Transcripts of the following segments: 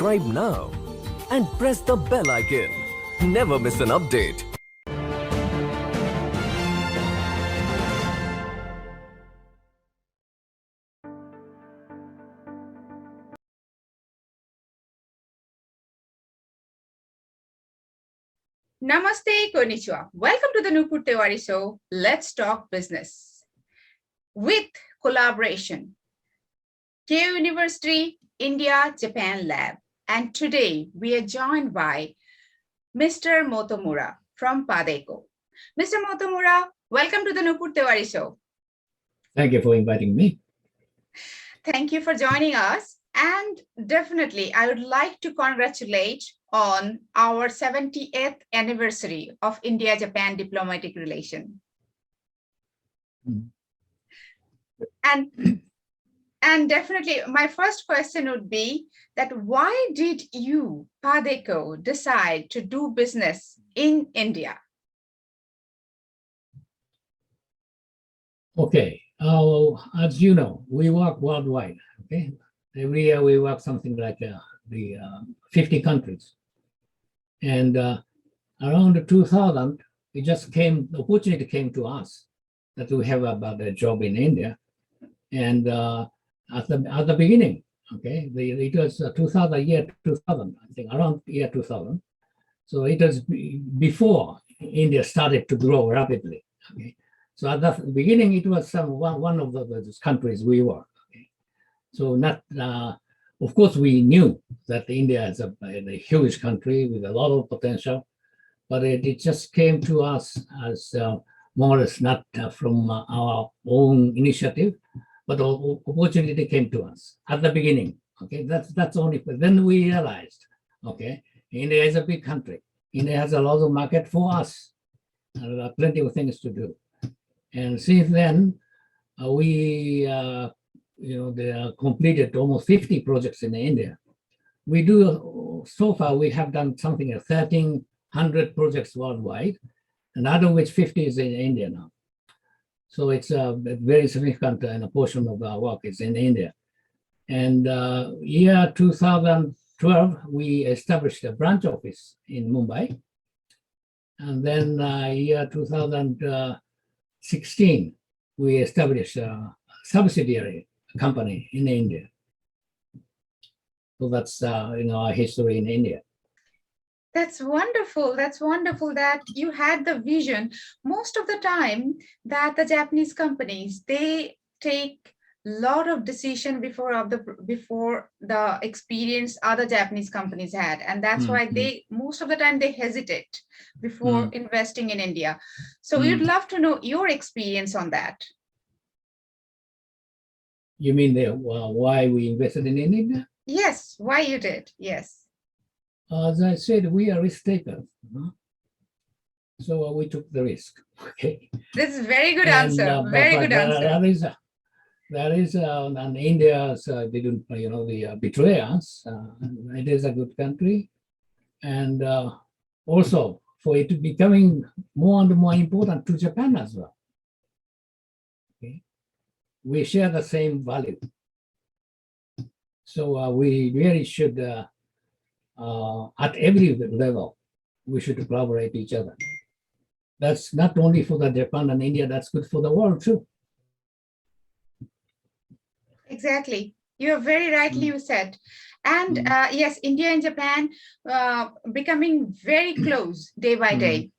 subscribe now and press the bell icon. Never miss an update. Namaste, konnichiwa. Welcome to the Nupur Tewari Show. Let's talk business with collaboration. Keio University, India, Japan Lab. And today we are joined by Mr. Motomura from Padeco. Mr. Motomura, welcome to the Nupur Tewari Show. Thank you for inviting me. Thank you for joining us. And definitely, I would like to congratulate on our 70th anniversary of India-Japan diplomatic relation. And definitely, my first question would be that why did you, Padeco, decide to do business in India? Okay, as you know, we work worldwide. Okay, every year we work something like 50 countries. And around 2000, the opportunity came to us that we have about a job in India. And at the beginning, okay, it was 2000, I think, around year 2000. So it was before India started to grow rapidly. Okay, so at the beginning, it was one of the countries we were. Okay? So of course, we knew that India is a huge country with a lot of potential, but it just came to us as more or less not from our own initiative, but the opportunity came to us at the beginning. Okay, that's only. But then we realized, okay, India is a big country. India has a lot of market for us, and there are plenty of things to do. And since then, we they are completed almost 50 projects in India. So far, we have done something like 1,300 projects worldwide, and out of which 50 is in India now. So it's a very significant portion of our work is in India. And year 2012, we established a branch office in Mumbai. And then year 2016, we established a subsidiary company in India. So that's our history in India. That's wonderful. That's wonderful that you had the vision. Most of the time that the Japanese companies, they take a lot of decision before the experience other Japanese companies had. And that's why most of the time they hesitate before investing in India. So we'd love to know your experience on that. You mean why we invested in India? Yes, why you did, yes. As I said, we are risk takers. So we took the risk. Okay. This is very good answer. Very good answer. There is and India didn't betray us. It is a good country, and also for it becoming more and more important to Japan as well. Okay, we share the same value, so we really should. At every level, we should collaborate each other. That's not only for the Japan and India, that's good for the world too. Exactly. You're very rightly you said. And yes, India and Japan becoming very close day by day.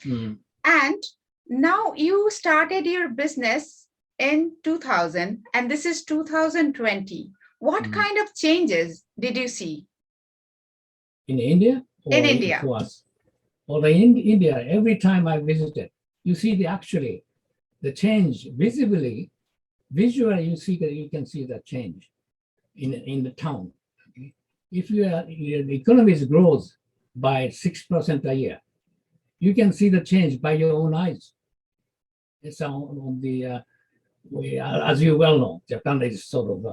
And now you started your business in 2000 and this is 2020. What kind of changes did you see? In India? In India. For us? Well, in India, every time I visited, you see the change visually, you can see the change in the town. Okay? If the economy grows by 6% a year, you can see the change by your own eyes. It's on the as you well know, Japan is sort of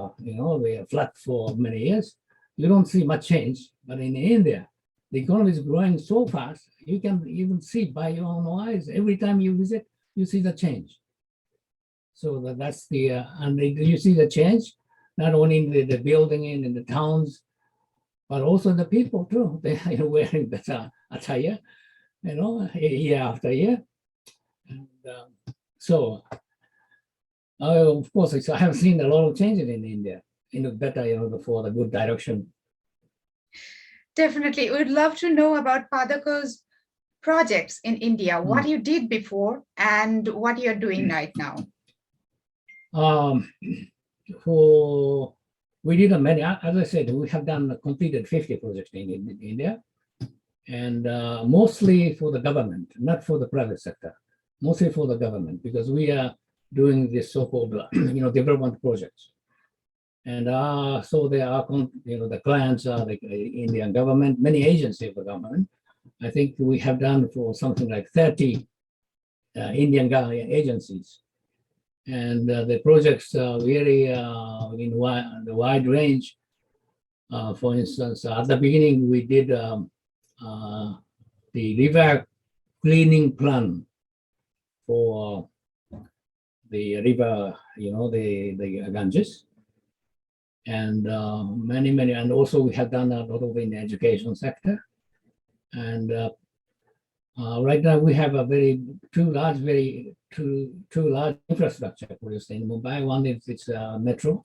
we are flat for many years. You don't see much change, but in India, the economy is growing so fast, you can even see by your own eyes. Every time you visit, you see the change. So that's and you see the change, not only in the building and in the towns, but also the people too. They are wearing better attire, year after year. And so, of course, I have seen a lot of changes in India, in the better, for the good direction. Definitely. We'd love to know about Padeco's projects in India, what you did before and what you're doing right now. We did many, as I said, we have completed 50 projects in India, and mostly for the government, not for the private sector, mostly for the government, because we are doing this so-called, development projects. And so they are, the clients are the Indian government, many agencies of the government. I think we have done for something like 30 Indian agencies. And the projects vary in the wide range. For instance, at the beginning, we did the river cleaning plan for the river, the Ganges. And many, and also we have done a lot of in the education sector. And right now we have two large infrastructure projects in Mumbai. One is Metro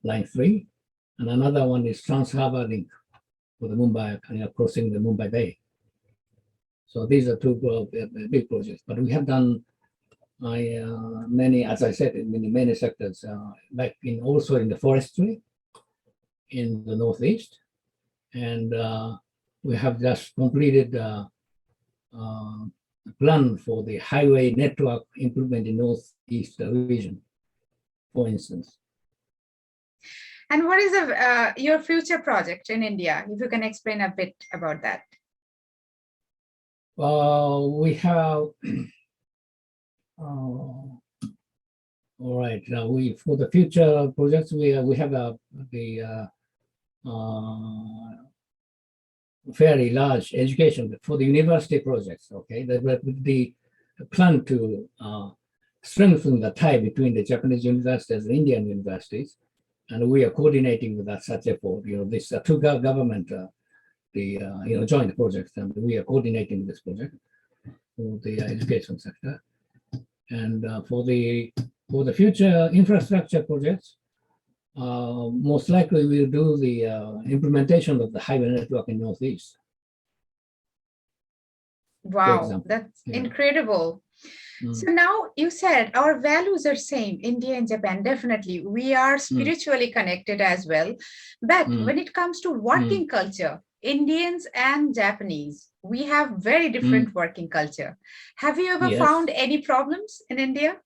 Line 3, and another one is Trans Harbour Link for the Mumbai, crossing the Mumbai Bay. So these are two big projects. But we have done many, as I said, in many sectors, like also in the forestry in the Northeast, and we have just completed a plan for the highway network improvement in Northeast region, for instance. And what is your future project in India? If you can explain a bit about that. We have, all right, for the future projects, we have the fairly large education for the university projects, okay? The plan to strengthen the tie between the Japanese universities and Indian universities, and we are coordinating with that such effort. This two government, joint projects, and we are coordinating this project for the education sector. And for the future infrastructure projects, most likely we'll do the implementation of the highway network in Northeast. Wow, that's incredible. So now you said our values are same, India and Japan, definitely. We are spiritually connected as well. But when it comes to working culture, Indians and Japanese, we have very different working culture. Have you ever found any problems in India?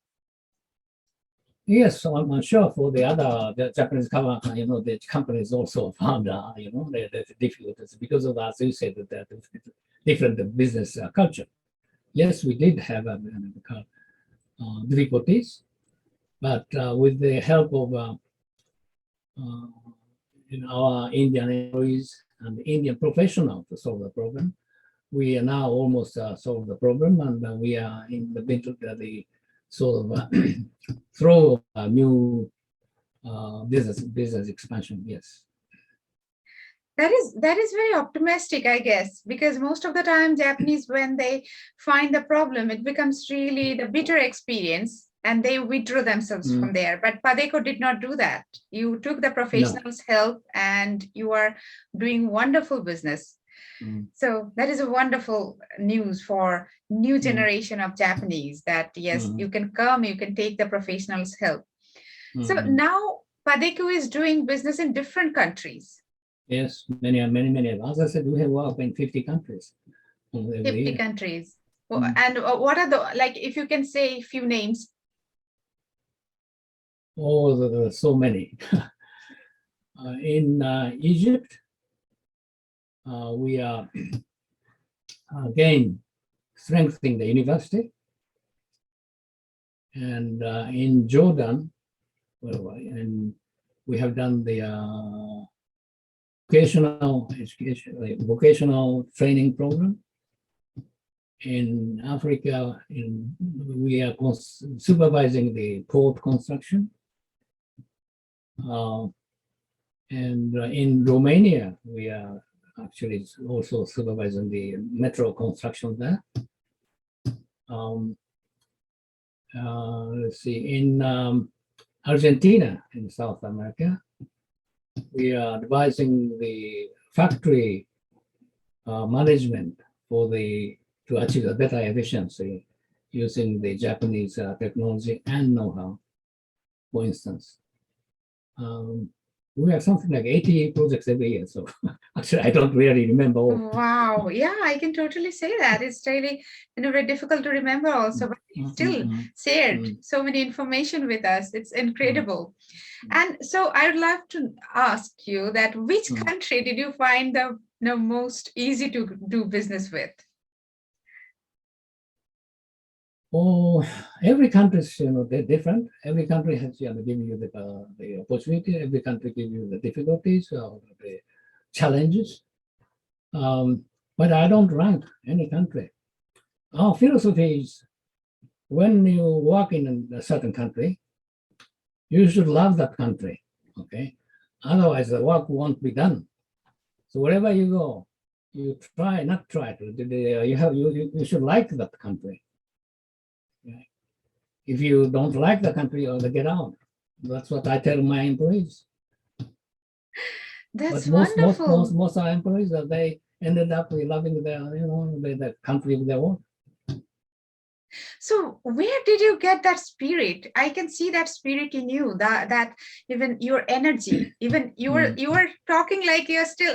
Yes, so I'm sure for the Japanese government, the companies also found, the difficulties because of, as you said, that different business culture. Yes, we did have difficulties, but with the help of our Indian employees and Indian professionals to solve the problem, we are now almost solved the problem, and we are in the middle of the sort of throw a new business expansion. Yes. That is very optimistic, I guess, because most of the time Japanese, when they find the problem, it becomes really the bitter experience and they withdraw themselves from there. But Padeco did not do that. You took the professionals' help and you are doing wonderful business. So that is a wonderful news for new generation of Japanese that yes, you can come, you can take the professionals' help. So now Padeco is doing business in different countries. Yes, many. As I said, we have worked in 50 countries. 50 countries. And what are like, if you can say a few names? Oh, so many. In Egypt, we are again strengthening the university. And in Jordan, and we have done the vocational training program. In Africa, we are supervising the port construction. And in Romania, we are actually also supervising the metro construction there. Let's see, in Argentina, in South America, we are advising the factory management to achieve a better efficiency using the Japanese technology and know-how, for instance. We have something like 80 projects every year. So actually, I don't really remember all. Wow. Yeah, I can totally say that. It's really, very difficult to remember also, but you still shared so many information with us. It's incredible. And so I would love to ask you that which country did you find the most easy to do business with? Oh, every country is, they're different. Every country has, giving you the opportunity. Every country gives you the difficulties or the challenges. But I don't rank any country. Our philosophy is when you work in a certain country, you should love that country, okay? Otherwise, the work won't be done. So wherever you go, you you should like that country. Okay? If you don't like the country, you ought to get out. That's what I tell my employees. That's but wonderful. most of our employees, they ended up loving the country they want. So where did you get that spirit? I can see that spirit in you, that even your energy, even you were talking like you're still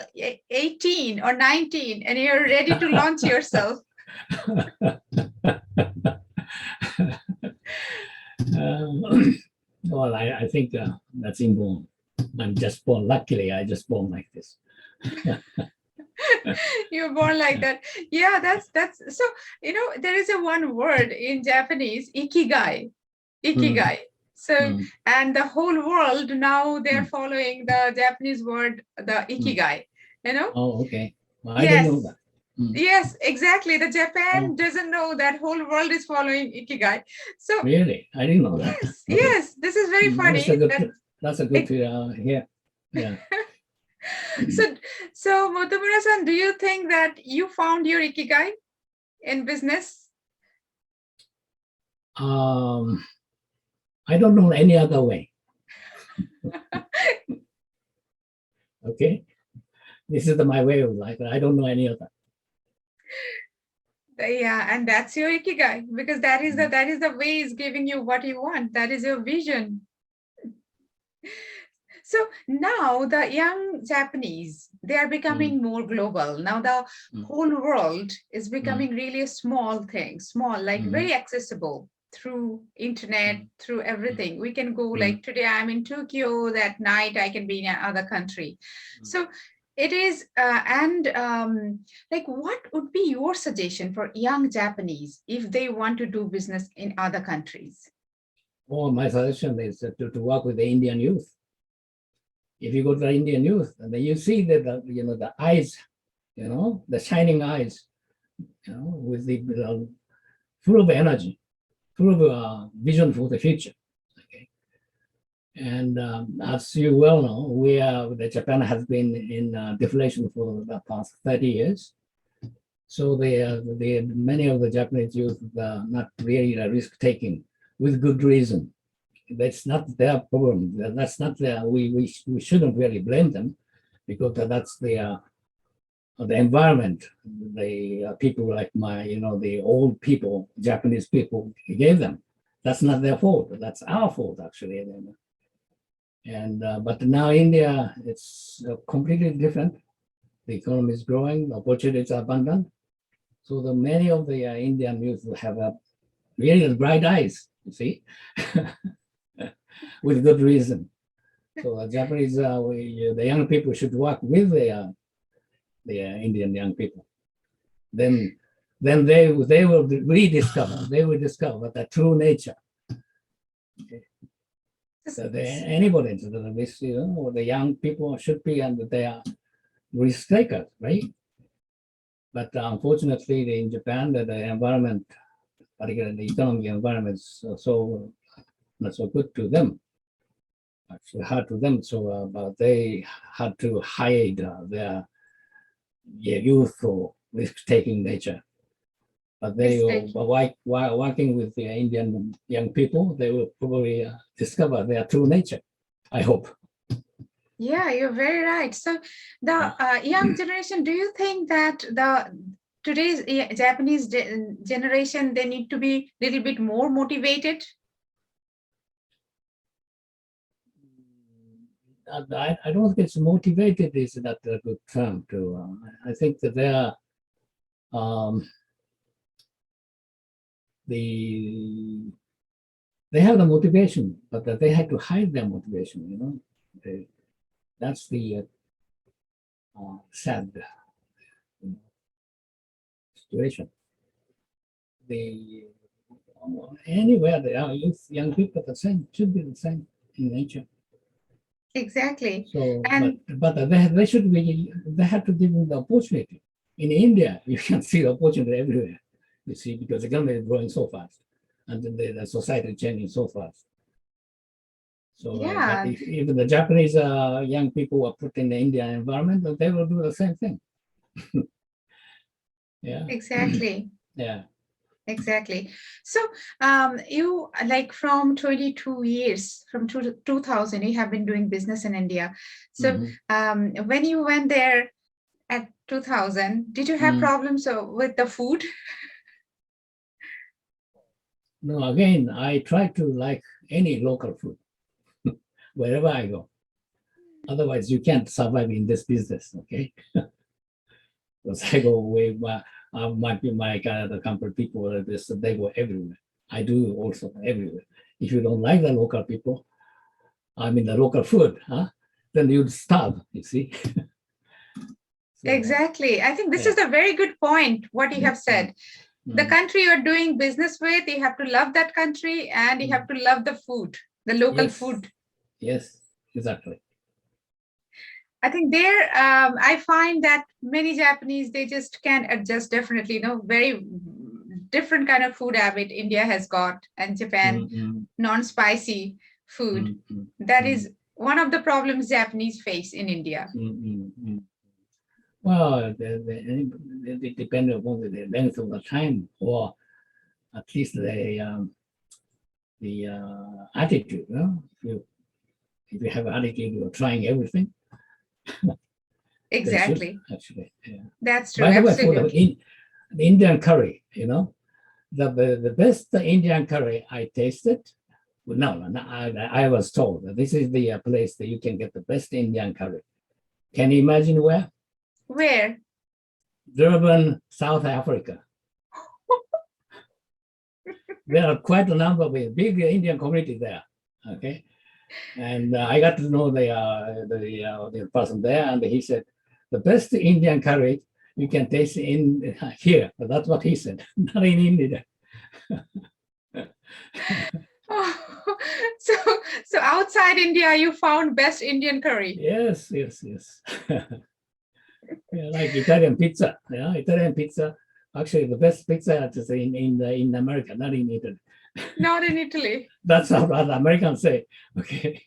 18 or 19 and you're ready to launch yourself. Well, I think that's inborn. I'm just born. Luckily, I just born like this. You're born like that. Yeah, that's so, there is a one word in Japanese, ikigai. So, and the whole world now they're following the Japanese word, the ikigai, Oh, okay. Well, I didn't know that. Yes, exactly. The Japan doesn't know that whole world is following ikigai. So really, I didn't know that. Yes, this is very funny. That's a good to hear. Yeah. So Motomura-san, do you think that you found your ikigai in business? I don't know any other way. Okay, this is my way of life. I don't know any other. Yeah, and that's your ikigai, because that is the way is giving you what you want. That is your vision. So now the young Japanese, they are becoming more global. Now the whole world is becoming really a small thing, like very accessible through internet, through everything. We can go like today I'm in Tokyo, that night I can be in another country. So it is, like what would be your suggestion for young Japanese if they want to do business in other countries? Oh, my suggestion is to work with the Indian youth. If you go to the Indian youth, and then you see that the eyes, the shining eyes, with the full of energy, full of vision for the future. Okay, and as you well know, Japan has been in deflation for the past 30 years. So many of the Japanese youth are not really risk taking with good reason. That's not their problem. That's not their. We shouldn't really blame them, because that's the environment. The people like the old people, Japanese people, gave them. That's not their fault. That's our fault, actually. And but now India, it's completely different. The economy is growing. Opportunities are abundant. So many of the Indian youth have really bright eyes. You see. With good reason. So Japanese, the young people should work with the Indian young people. Then they will rediscover. They will discover the true nature. Okay. So anybody, the young people should be, and they are risk takers, right? But unfortunately, in Japan, the environment, particularly the economic environment, is so not so good to them. actually hard to them. So, but they had to hide their youthful risk-taking nature. But they were working with the Indian young people. They will probably discover their true nature, I hope. Yeah, you're very right. So the young generation, do you think that today's Japanese generation, they need to be a little bit more motivated? I don't think it's motivated is not a good term to. I think that they are they have the motivation, but that they had to hide their motivation. You know, that's the sad situation. The anywhere they are, young people the same should be the same in nature. Exactly. So, And but they should be. They have to give them the opportunity. In India, you can see the opportunity everywhere. You see, because the government is growing so fast, and then the society is changing so fast. So, but yeah, if even the Japanese young people were put in the Indian environment, they will do the same thing. Yeah. exactly. Yeah. Exactly. So you like from 22 years, from 2000, you have been doing business in India. So Mhm. when you went there at 2000, did you have problems with the food? No, again, I try to like any local food wherever I go. Otherwise, you can't survive in this business, okay? Because I go away, my kind of the company people, they go everywhere. I do also everywhere. If you don't like the local people, I mean the local food, then you'd starve, you see. So, Exactly. I think this yeah. is a very good point, what you have said. The Mm. country you're doing business with, you have to love that country and you have to love the food, the local Yes. food. Yes, exactly. I think there, I find that many Japanese, they just can't adjust definitely, very different kind of food habit India has got and Japan, Mm-mm. non-spicy food. Mm-mm. That is one of the problems Japanese face in India. Mm-mm. Well, they depend upon the length of the time, or at least the attitude. You know? If you have an attitude, you're trying everything. They should Exactly. actually. Yeah. That's true. By the way, for Absolutely. the Indian curry, you know, the best Indian curry I tasted. No, I was told that this is the place that you can get the best Indian curry. Can you imagine where? Where? Durban, South Africa. There are quite a number of big Indian community there. Okay, and I got to know the person there, and he said the best Indian curry you can taste in here. But that's what he said, not in India. Oh, so so outside India, you found best Indian curry. Yes. Yeah, like Italian pizza. Yeah, Italian pizza. Actually, the best pizza is in America, not in Italy. Not in Italy. That's what the Americans say. Okay.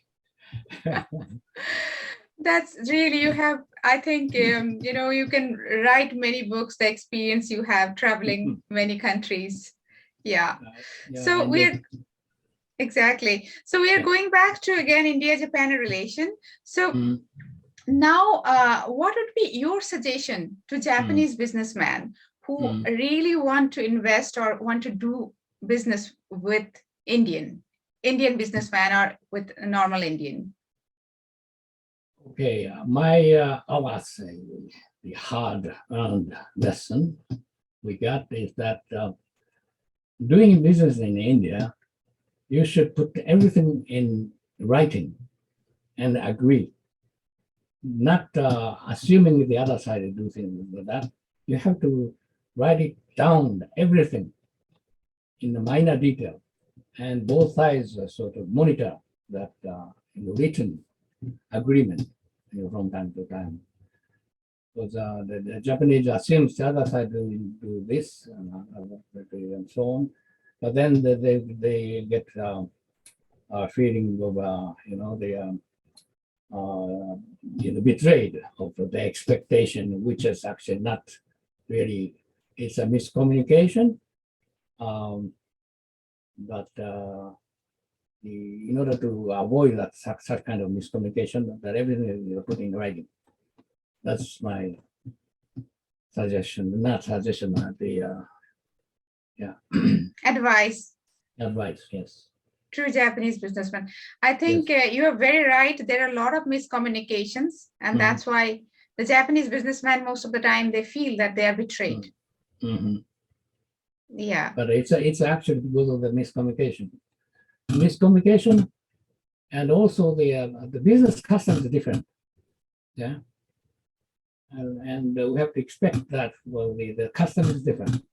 That's really, you have, I think, you can write many books, the experience you have traveling many countries. Yeah. Yeah, So and we're exactly. So we are yeah. going back to again India-Japan relation. So Mm, now, what would be your suggestion to mm, Japanese businessmen who mm. really want to invest or want to do business with Indian businessman or with a normal Indian? Okay, I would say the hard-earned lesson we got is that doing business in India, you should put everything in writing and agree, not assuming the other side to do things like that. You have to write it down, everything in the minor detail, and both sides sort of monitor that written agreement from time to time. Because the Japanese assumes the other side will do this and so on, but then they get feeling of, betrayed of the expectation, which is actually not really, it's a miscommunication. But in order to avoid that such kind of miscommunication, that everything is put in writing. That's my suggestion, not suggestion, Advice. advice, yes. True Japanese businessman. I think you are very right. There are a lot of miscommunications, and that's why the Japanese businessman, most of the time, they feel that they are betrayed. Yeah. But it's actually because of the miscommunication, and also the business custom is different. Yeah. And we have to expect that, well, the custom is different.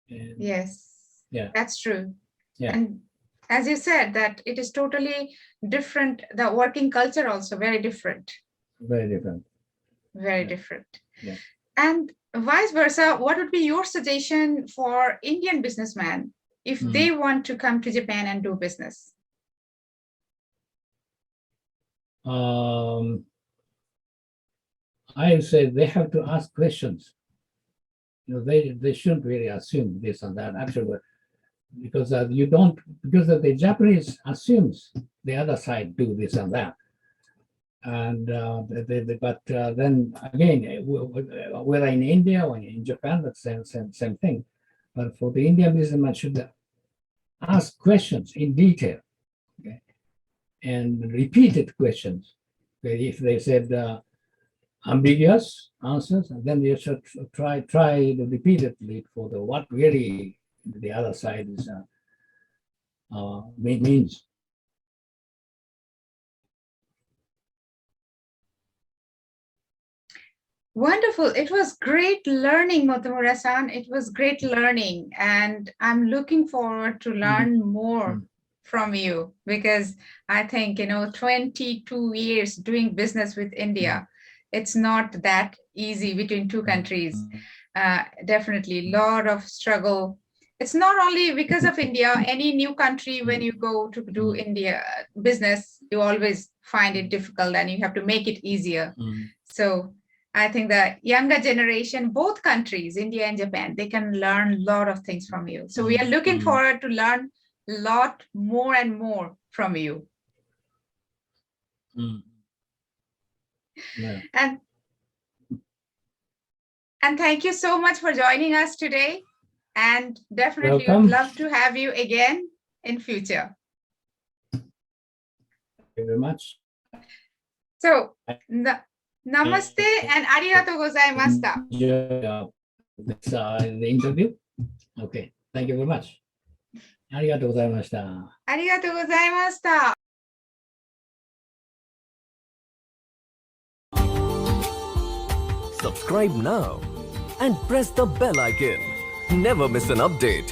And, Yes. Yeah. That's true. Yeah. And as you said, that it is totally different. The working culture also very different. Very different. Very different. Yeah. And vice versa, what would be your suggestion for Indian businessmen if they want to come to Japan and do business? I say they have to ask questions. They shouldn't really assume this and that. Actually, because the Japanese assumes the other side do this and that. And then again, whether in India or in Japan, that's the same thing. But for the Indian businessman, should ask questions in detail, okay, and repeated questions. Okay? If they said ambiguous answers, and then you should try repeatedly for what really the other side is means. Wonderful. It was great learning, Motomura-san. It was great learning. And I'm looking forward to learn more from you, because I think, 22 years doing business with India, it's not that easy between two countries. Definitely a lot of struggle. It's not only because of India, any new country, when you go to do India business, you always find it difficult and you have to make it easier. So I think the younger generation, both countries, India and Japan, they can learn a lot of things from you. So we are looking forward to learn a lot more and more from you. Yeah. And thank you so much for joining us today. And definitely Welcome. would love to have you again in future. Thank you very much. So, namaste and arigatou gozaimashita. The interview. Okay. Thank you very much. Arigatou gozaimashita. Arigatou gozaimashita. Subscribe now and press the bell icon. Never miss an update.